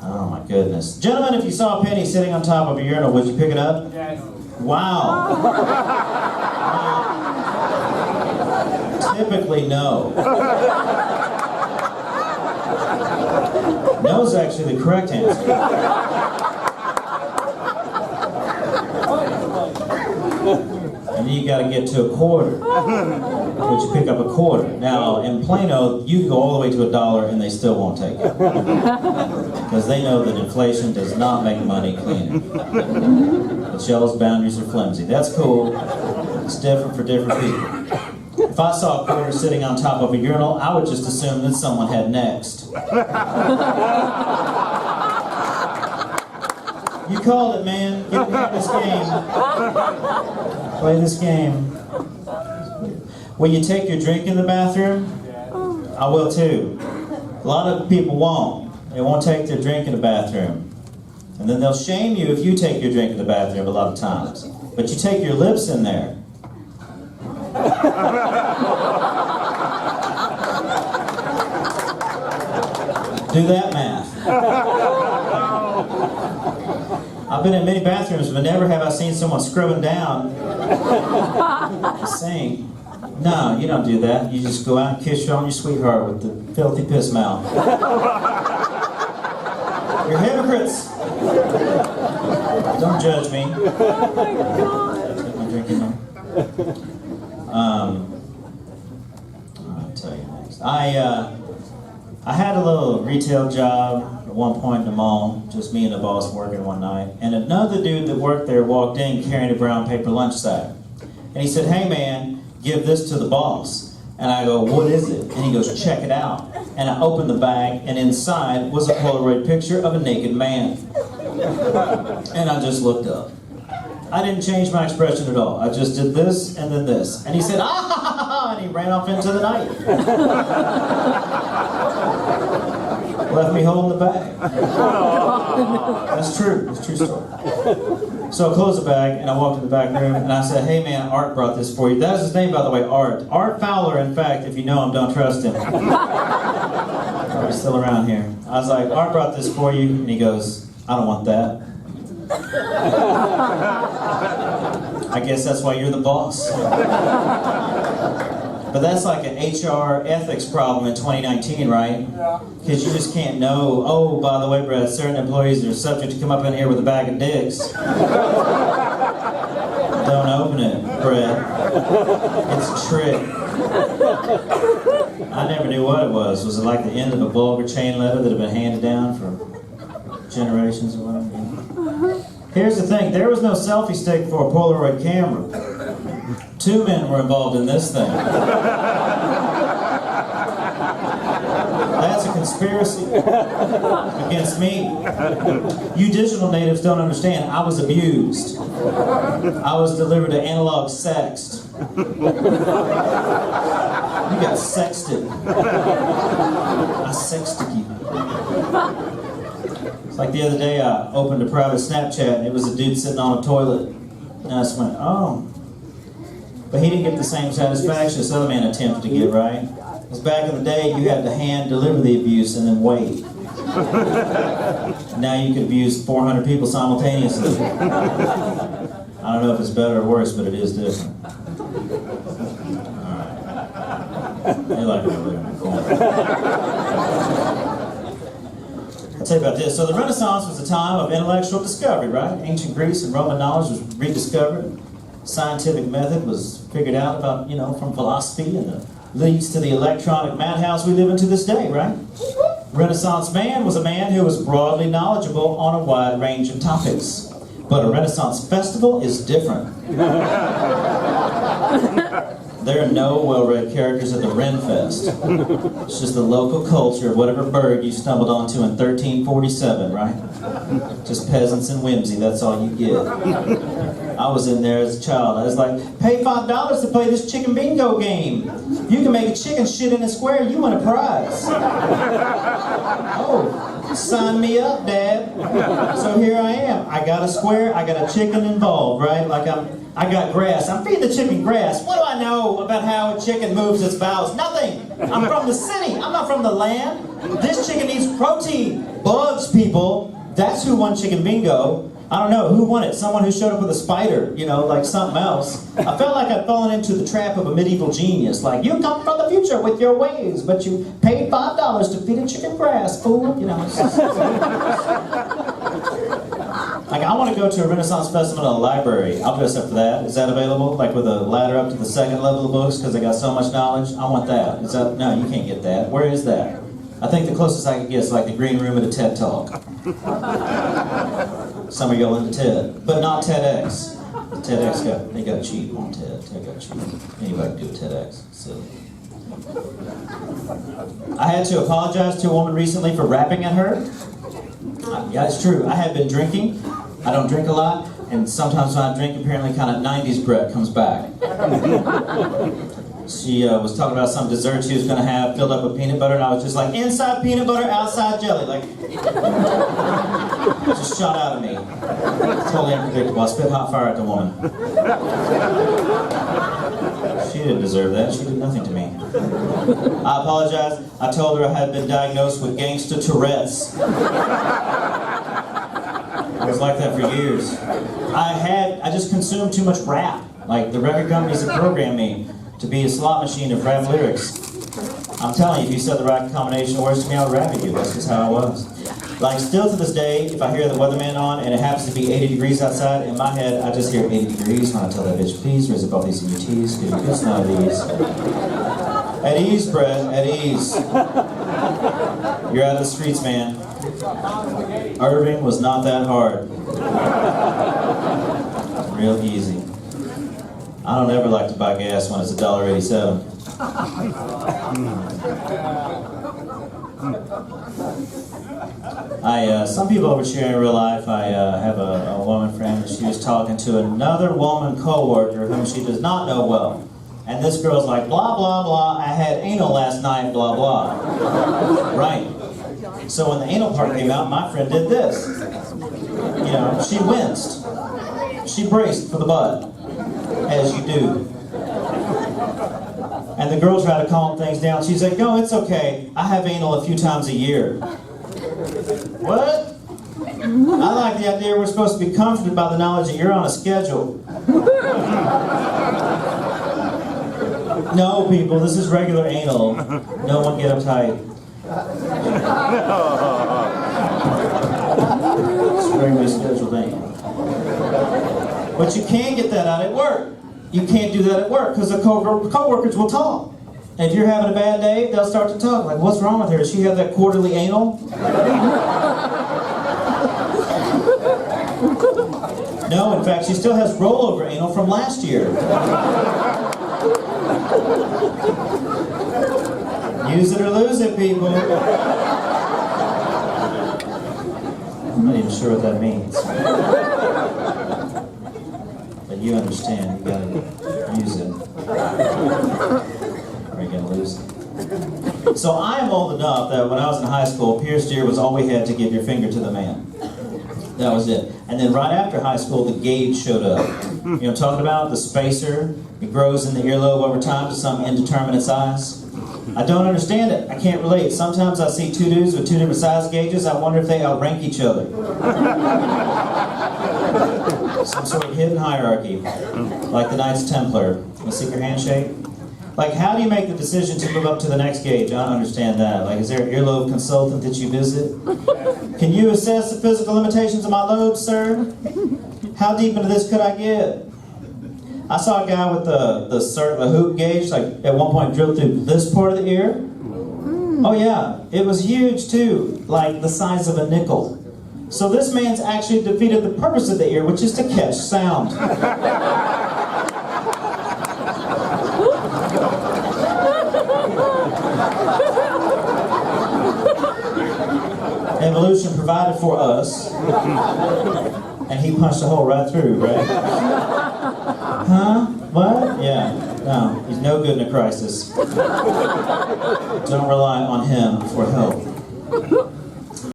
Oh my goodness. Gentlemen, if you saw a penny sitting on top of a urinal, would you pick it up? Yes. Wow. Typically, no. No is actually the correct answer. And then you got to get to a quarter. Would you pick up a quarter? Now, in Plano, you can go all the way to $1 and they still won't take it. Because they know that inflation does not make money cleaner. But y'all's boundaries are flimsy. That's cool. It's different for different people. If I saw a quarter sitting on top of a urinal, I would just assume that someone had next. You called it, man. Get me in this game. Play this game. Will you take your drink in the bathroom? I will too. A lot of people won't. They won't take their drink in the bathroom. And then they'll shame you if you take your drink in the bathroom a lot of times. But you take your lips in there. Do that math. I've been in many bathrooms, but never have I seen someone scrubbing down the sink. No, you don't do that. You just go out and kiss your sweetheart with the filthy piss mouth. You're hypocrites. Don't judge me. Oh my God. Take my drink in there. I'll tell you next. I had a little retail job at one point in the mall, just me and the boss working one night, and another dude that worked there walked in carrying a brown paper lunch sack. And he said, "Hey man, give this to the boss." And I go, "What is it?" And he goes, "Check it out." And I opened the bag, and inside was a Polaroid picture of a naked man. And I just looked up. I didn't change my expression at all. I just did this and then this. And he said, "Ah ha ha ha," and he ran off into the night. Left me holding the bag. That's true. It's a true story. So I closed the bag and I walked to the back room and I said, "Hey man, Art brought this for you." That was his name, by the way, Art. Art Fowler, in fact. If you know him, don't trust him. He's still around here. I was like, "Art brought this for you," and he goes, "I don't want that." I guess that's why you're the boss. But that's like an HR ethics problem in 2019, right? Yeah. Because you just can't know, oh, by the way, Brett, certain employees are subject to come up in here with a bag of dicks. Don't open it, Brett. It's a trick. I never knew what it was. Was it like the end of a vulgar chain letter that had been handed down for generations or whatever? Here's the thing, there was no selfie stick for a Polaroid camera. 2 men were involved in this thing. That's a conspiracy against me. You digital natives don't understand. I was abused. I was delivered to analog sext. You got sexted. I sexted you. It's like the other day I opened a private Snapchat and it was a dude sitting on a toilet. And I just went, oh. But he didn't get the same satisfaction this other man attempted to get, right? Because back in the day, you had to hand deliver the abuse and then wait. Now you could abuse 400 people simultaneously. I don't know if it's better or worse, but it is different. Alright. They like it over there in the corner. I'll tell you about this. So the Renaissance was a time of intellectual discovery, right? Ancient Greece and Roman knowledge was rediscovered. Scientific method was figured out about, from philosophy, and it leads to the electronic madhouse we live in to this day, right? Renaissance man was a man who was broadly knowledgeable on a wide range of topics. But a Renaissance festival is different. There are no well-read characters at the Ren Fest. It's just the local culture of whatever burg you stumbled onto in 1347, right? Just peasants and whimsy, that's all you get. I was in there as a child. I was like, pay $5 to play this chicken bingo game. You can make a chicken shit in a square, you win a prize. Oh, sign me up, Dad. So here I am. I got a square, I got a chicken involved, right? Like I got grass. I'm feeding the chicken grass. What do I know about how a chicken moves its bowels? Nothing. I'm from the city. I'm not from the land. This chicken needs protein. Bugs, people. That's who won Chicken Bingo. I don't know, who won it? Someone who showed up with a spider, you know, like something else. I felt like I'd fallen into the trap of a medieval genius. Like, you come from the future with your ways, but you paid $5 to feed a chicken grass, fool. You know. Like, I want to go to a Renaissance festival in a library. I'll dress up for that. Is that available? Like with a ladder up to the second level of books because I got so much knowledge? I want that. Is that? No, you can't get that. Where is that? I think the closest I could get is like the green room at a TED Talk. Some of y'all into TED, but not TEDx. TEDx they got cheap on TED. TED got cheap. Anybody can do TEDx. Silly. I had to apologize to a woman recently for rapping at her. Yeah, it's true. I have been drinking. I don't drink a lot, and sometimes when I drink, apparently kind of 90s breath comes back. She was talking about some dessert she was going to have filled up with peanut butter, and I was just like, inside peanut butter, outside jelly. Like, just shot out of me. Totally unpredictable. I spit hot fire at the woman. She didn't deserve that. She did nothing to me. I apologize. I told her I had been diagnosed with gangsta Tourette's. I was like that for years. I just consumed too much rap. Like, the record companies that programmed me to be a slot machine of rap lyrics. I'm telling you, if you said the right combination of words to me, I would rap at you. That's just how I was. Like, still to this day, if I hear the weatherman on and it happens to be 80 degrees outside, in my head, I just hear 80 degrees when I tell that bitch, please raise up all these UTs, give me good smell of these. At ease, Brett, at ease. You're out of the streets, man. Irving was not that hard. Real easy. I don't ever like to buy gas when it's $1.87. Some people overshare in real life. I have a woman friend, and she was talking to another woman co-worker whom she does not know well. And this girl's like, blah, blah, blah, I had anal last night, blah, blah. Right. So when the anal part came out, my friend did this. You know, she winced. She braced for the butt. As you do. And the girl tried to calm things down. She's like, no, it's okay. I have anal a few times a year. What? I like the idea we're supposed to be comforted by the knowledge that you're on a schedule. No, people, this is regular anal. No one get uptight. It's regularly scheduled anal. But you can't get that out at work. You can't do that at work because the co-workers will talk. And if you're having a bad day, they'll start to talk. Like, what's wrong with her? Does she have that quarterly anal? No, in fact, she still has rollover anal from last year. Use it or lose it, people. I'm not even sure what that means. But you understand, you gotta use it. Or you're gonna lose it. So I am old enough that when I was in high school, pierced ear was all we had to give your finger to the man. That was it. And then right after high school, the gauge showed up. You know, talking about the spacer, it grows in the earlobe over time to some indeterminate size. I don't understand it. I can't relate. Sometimes I see two dudes with two different size gauges. I wonder if they outrank each other. Some sort of hidden hierarchy, like the Knights Templar. A secret handshake. Like, how do you make the decision to move up to the next gauge? I don't understand that. Like, is there an earlobe consultant that you visit? Can you assess the physical limitations of my lobe, sir? How deep into this could I get? I saw a guy with the hoop gauge, like, at one point drilled through this part of the ear. Oh yeah, it was huge too, like the size of a nickel. So this man's actually defeated the purpose of the ear, which is to catch sound. Evolution provided for us, and he punched a hole right through, right? Huh? What? Yeah. No, he's no good in a crisis. Don't rely on him for help.